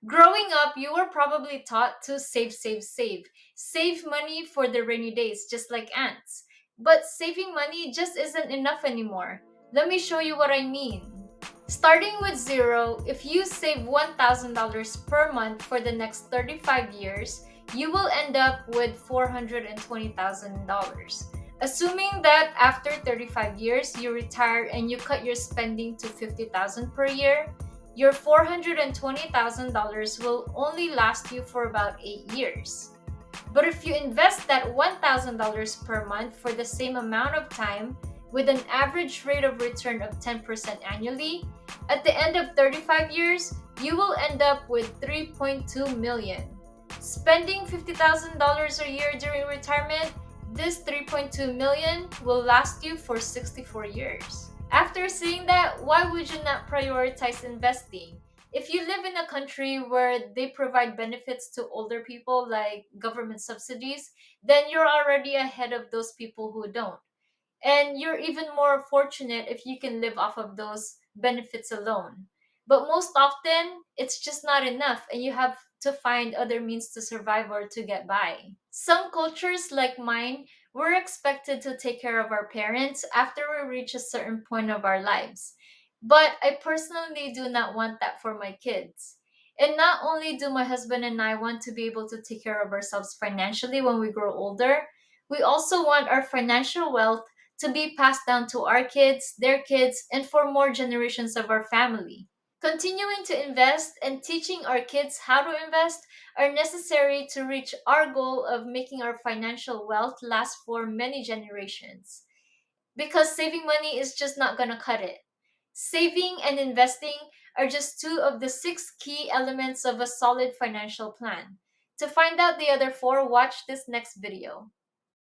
Growing up, you were probably taught to save, save, save. Save money for the rainy days, just like ants. But saving money just isn't enough anymore. Let me show you what I mean. Starting with zero, if you save $1,000 per month for the next 35 years, you will end up with $420,000. Assuming that after 35 years you retire and you cut your spending to $50,000 per year, your $420,000 will only last you for about 8 years. But if you invest that $1,000 per month for the same amount of time with an average rate of return of 10% annually, at the end of 35 years, you will end up with 3.2 million. Spending $50,000 a year during retirement, this 3.2 million will last you for 64 years. After seeing that, why would you not prioritize investing? If you live in a country where they provide benefits to older people like government subsidies, then you're already ahead of those people who don't. And you're even more fortunate if you can live off of those benefits alone. But most often, it's just not enough, and you have to find other means to survive or to get by. Some cultures, like mine, we're expected to take care of our parents after we reach a certain point of our lives. But I personally do not want that for my kids. And not only do my husband and I want to be able to take care of ourselves financially when we grow older, we also want our financial wealth to be passed down to our kids, their kids, and for more generations of our family. Continuing to invest and teaching our kids how to invest are necessary to reach our goal of making our financial wealth last for many generations. Because saving money is just not going to cut it. Saving and investing are just two of the six key elements of a solid financial plan. To find out the other four, watch this next video.